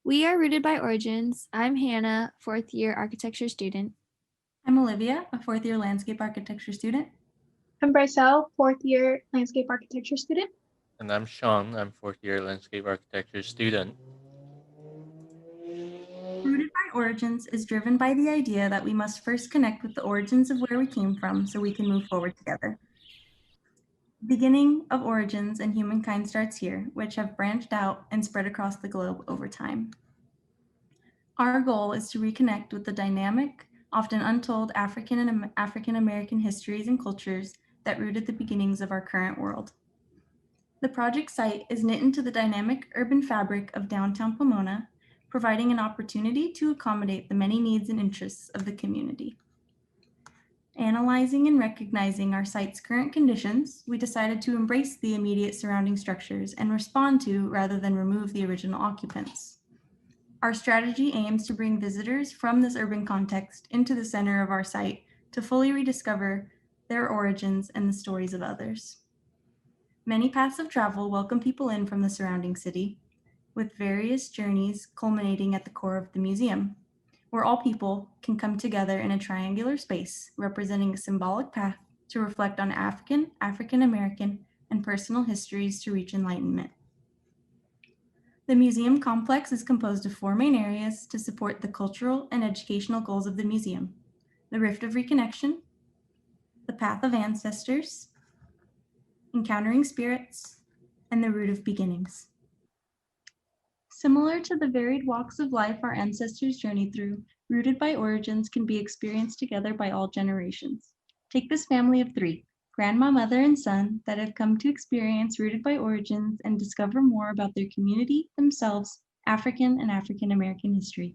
We are rooted by origins. I'm Hannah, fourth year architecture student. I'm Olivia, a fourth year landscape architecture student. I'm Brycel, fourth year landscape architecture student. And I'm Sean. I'm fourth year landscape architecture student. Rooted by Origins is driven by the idea that we must first connect with the origins of where we came from so we can move forward together. The beginning of origins and humankind starts here, which have branched out and spread across the globe over time. Our goal is to reconnect with the dynamic, often untold African and African American histories and cultures that rooted the beginnings of our current world. The project site is knit into the dynamic urban fabric of downtown Pomona, providing an opportunity to accommodate the many needs and interests of the community. Analyzing and recognizing our site's current conditions, we decided to embrace the immediate surrounding structures and respond to rather than remove the original occupants. Our strategy aims to bring visitors from this urban context into the center of our site to fully rediscover their origins and the stories of others. Many paths of travel welcome people in from the surrounding city, with various journeys culminating at the core of the museum, where all people can come together in a triangular space representing a symbolic path to reflect on African, African American, and personal histories to reach enlightenment. The museum complex is composed of 4 main areas to support the cultural and educational goals of the museum: the Rift of Reconnection, the Path of Ancestors, Encountering Spirits, and the Root of Beginnings. Similar to the varied walks of life our ancestors journeyed through, Rooted by Origins can be experienced together by all generations. Take this family of 3, grandma, mother, and son, that have come to experience Rooted by Origins and discover more about their community, themselves, African and African American history.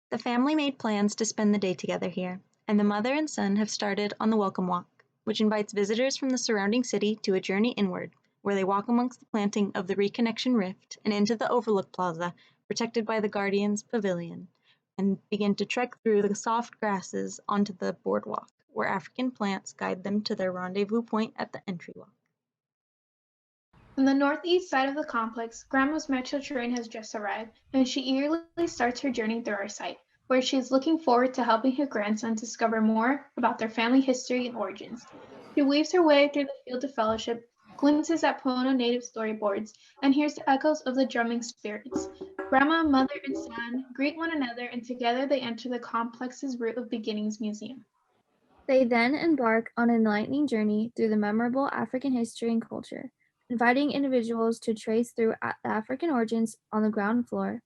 The family made plans to spend the day together here, and the mother and son have started on the Welcome Walk, which invites visitors from the surrounding city to a journey inward, where they walk amongst the planting of the Reconnection Rift and into the Overlook Plaza, protected by the Guardians Pavilion, and begin to trek through the soft grasses onto the boardwalk, where African plants guide them to their rendezvous point at the entry walk. On the northeast side of the complex, Grandma's metro train has just arrived, and she eagerly starts her journey through our site, where she is looking forward to helping her grandson discover more about their family history and origins. She weaves her way through the field of fellowship, glimpses at Pomona native storyboards, and hears the echoes of the drumming spirits. Grandma, mother, and son greet one another, and together they enter the complex's Root of Beginnings Museum. They then embark on an enlightening journey through the memorable African history and culture, inviting individuals to trace through the African origins on the ground floor,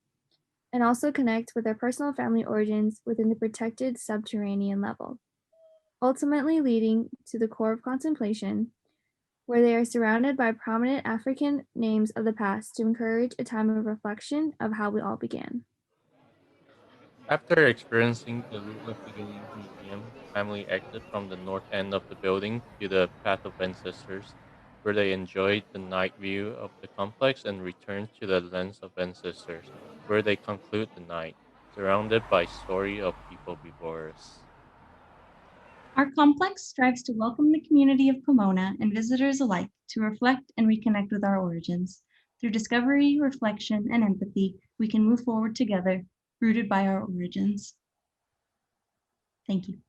and also connect with their personal family origins within the protected subterranean level, ultimately leading to the core of contemplation, where they are surrounded by prominent African names of the past to encourage a time of reflection of how we all began. After experiencing the Root of Beginnings Museum, the family exit from the north end of the building to the Path of Ancestors, where they enjoyed the night view of the complex and return to the Lens of Ancestors, where they conclude the night, surrounded by story of people before us. Our complex strives to welcome the community of Pomona and visitors alike to reflect and reconnect with our origins. Through discovery, reflection, and empathy, we can move forward together, rooted by our origins. Thank you.